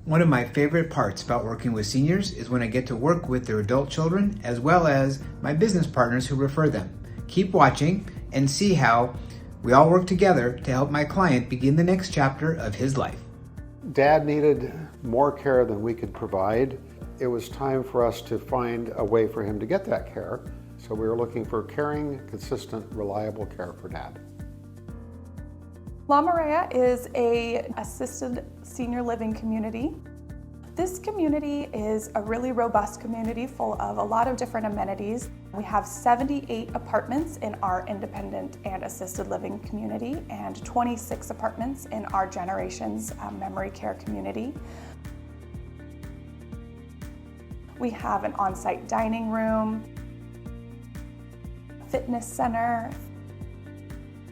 One of my favorite parts about working with seniors is when I get to work with their adult children as well as my business partners who refer them. Keep watching and see how we all work together to help my client begin the next chapter of his life. Dad needed more care than we could provide. It was time for us to find a way for him to get that care. So we were looking for caring, consistent, reliable care for Dad. La Marea is an assisted senior living community. This community is a really robust community full of a lot of different amenities. We have 78 apartments in our independent and assisted living community and 26 apartments in our Generations memory care community. We have an on-site dining room, fitness center,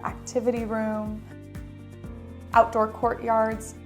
activity room, outdoor courtyards.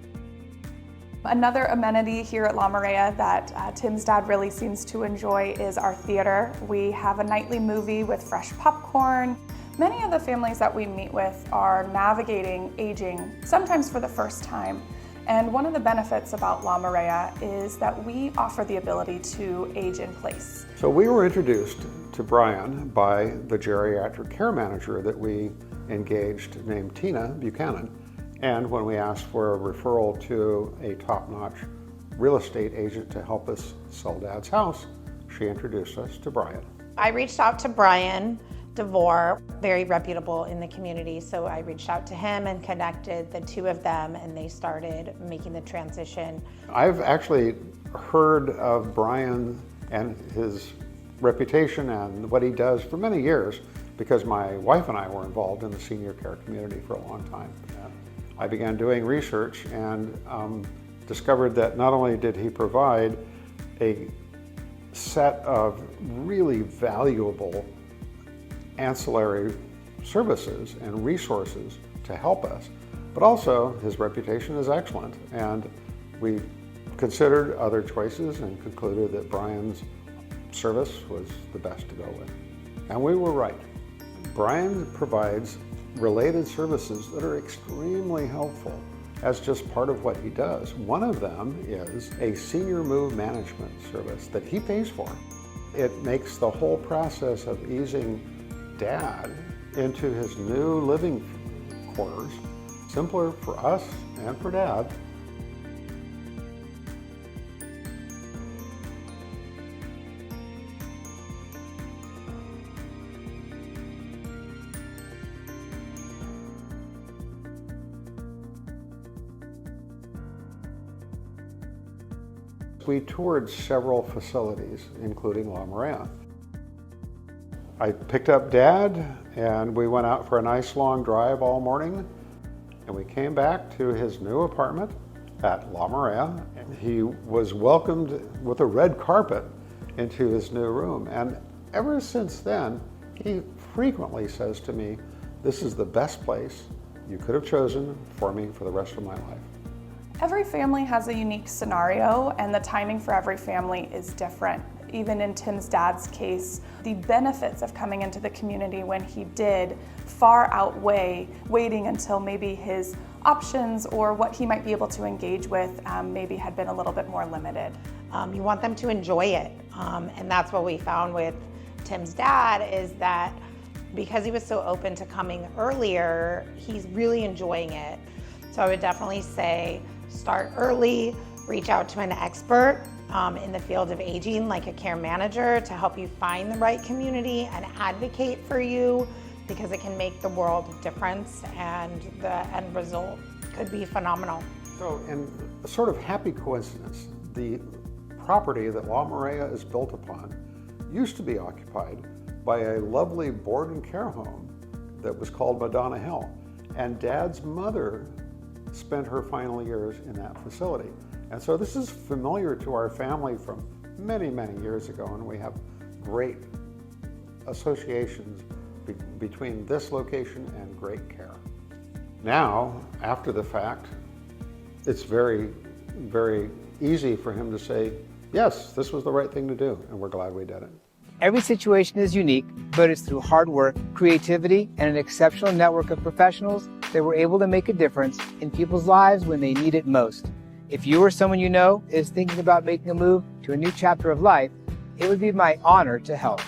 Another amenity here at La Marea that Tim's dad really seems to enjoy is our theater. We have a nightly movie with fresh popcorn. Many of the families that we meet with are navigating aging, sometimes for the first time. And one of the benefits about La Marea is that we offer the ability to age in place. So we were introduced to Bryan by the geriatric care manager that we engaged named Tina Buchanan. And when we asked for a referral to a top-notch real estate agent to help us sell Dad's house, she introduced us to Bryan. I reached out to Bryan Devore, very reputable in the community, so I reached out to him and connected the two of them, and they started making the transition. I've actually heard of Bryan and his reputation and what he does for many years because my wife and I were involved in the senior care community for a long time. I began doing research and discovered that not only did he provide a set of really valuable ancillary services and resources to help us, but also his reputation is excellent. And we considered other choices and concluded that Bryan's service was the best to go with. And we were right. Bryan provides related services that are extremely helpful as just part of what he does. One of them is a senior move management service that he pays for. It makes the whole process of easing Dad into his new living quarters simpler for us and for Dad. We toured several facilities, including La Marea. I picked up Dad and we went out for a nice long drive all morning, and we came back to his new apartment at La Marea. He was welcomed with a red carpet into his new room, and ever since then, he frequently says to me, "This is the best place you could have chosen for me for the rest of my life." Every family has a unique scenario, and the timing for every family is different. Even in Tim's dad's case, the benefits of coming into the community when he did far outweigh waiting until maybe his options or what he might be able to engage with maybe had been a little bit more limited. You want them to enjoy it, and that's what we found with Tim's dad, is that because he was so open to coming earlier, he's really enjoying it. So I would definitely say start early, reach out to an expert in the field of aging, like a care manager, to help you find the right community and advocate for you, because it can make the world of difference and the end result could be phenomenal. So, in a sort of happy coincidence, the property that La Marea is built upon used to be occupied by a lovely board and care home that was called Madonna Hill. And Dad's mother spent her final years in that facility. And so this is familiar to our family from many, many years ago, and we have great associations between this location and great care. Now, after the fact, it's very, very easy for him to say, yes, this was the right thing to do, and we're glad we did it. Every situation is unique, but it's through hard work, creativity, and an exceptional network of professionals that we're able to make a difference in people's lives when they need it most. If you or someone you know is thinking about making a move to a new chapter of life, it would be my honor to help.